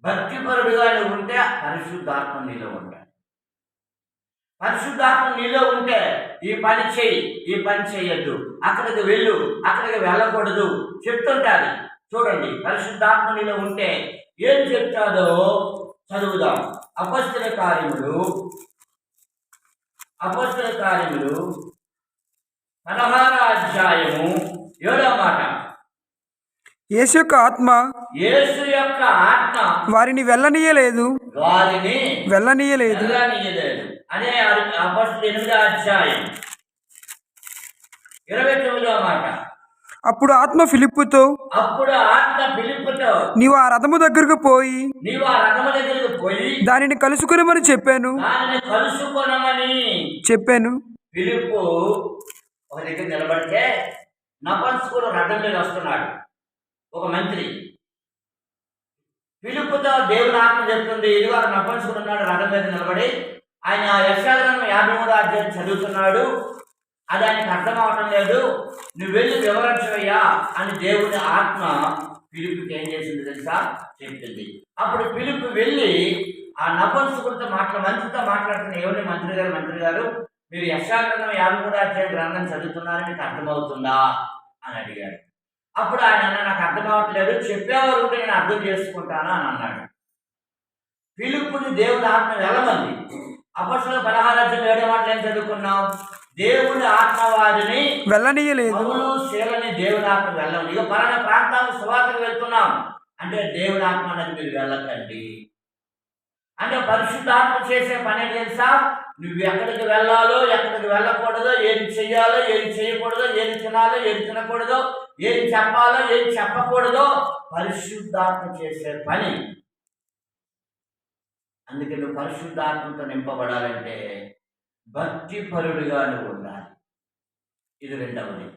భక్తిపరుడుగా నువ్వు ఉంటే పరిశుద్ధాత్మ నీలో ఉంటాడు. పరిశుద్ధాత్మ నీలో ఉంటే ఈ పని చెయ్యి, ఈ పని చెయ్యొద్దు, అక్కడికి వెళ్ళు, అక్కడికి వెళ్ళకూడదు చెప్తుంటారు. చూడండి, పరిశుద్ధాత్మ నీలో ఉంటే ఏం చెప్తాదో చదువుదాం. అపొస్తలుల కార్యములు 16వ అధ్యాయము 7వ మాట. యేసు యొక్క ఆత్మ వారిని వెళ్ళనీయలేదు అనే అపొస్తలుల 8వ అధ్యాయం 29వ మాట. అప్పుడు ఆత్మ ఫిలిప్పుతో నీవు ఆ రథము దగ్గరకు పోయి దానిని కలుసుకునమని చెప్పాను. ఫిలిప్పు ఒక దగ్గర నిలబడితే నపుంసకుడు రథం మీద వస్తున్నాడు, ఒక మంత్రి. ఫిలిప్పుతో దేవుని ఆత్మ చెప్తుంది, ఇదిగో నపుంసకుడు ఉన్నాడు రథం మీద నిలబడి, ఆయన యెషయా 53వ అధ్యాయం చదువుతున్నాడు, అది ఆయనకు అర్థం అవటం లేదు, నువ్వు వెళ్ళి వివరించవయ్యా అని దేవుని ఆత్మ ఫిలిప్పుకి ఏం చేసింది తెలుసా, చెప్పింది. అప్పుడు ఫిలిప్పు వెళ్ళి ఆ నపుంసకుడితో మంత్రితో మాట్లాడుతున్న, ఎవరి మంత్రి గారు మీరు యెషయా 53వ అధ్యాయం గ్రంథం చదువుతున్నారని మీకు అర్థమవుతుందా అని అడిగాడు. అప్పుడు ఆయన నాకు అర్థం అవ్వట్లేదు, చెప్పేవారు ఉంటే నేను అర్థం చేసుకుంటానా అని అన్నాడు. ఫిలిప్పుని దేవుని ఆత్మ వెళ్ళమంది. అపొస్తలుల 16వ అధ్యాయం 7వ మాటలు ఏం చదువుకున్నాం, దేవుని ఆత్మ వారిని వెళ్ళనీయలేదు. దేవుని ఆత్మ వెళ్ళండి. ఇక పలానా ప్రాంతాలకు సువార్తకు వెళ్తున్నాం అంటే దేవుని ఆత్మ అనేది మీరు వెళ్ళకండి అంటే పరిశుద్ధాత్మ చేసే పని తెలుసా, నువ్వు ఎక్కడికి వెళ్ళాలో ఎక్కడికి వెళ్ళకూడదో, ఏది చెయ్యాలో ఏది చేయకూడదో, ఏది తినాలో ఏది తినకూడదో, ఏది చెప్పాలో ఏది చెప్పకూడదో పరిశుద్ధాత్మ చేసే పని. అందుకే నువ్వు పరిశుద్ధాత్మతో నింపబడాలంటే భక్తిపరుడుగా నువ్వు ఉండాలి. ఇది రెండవది.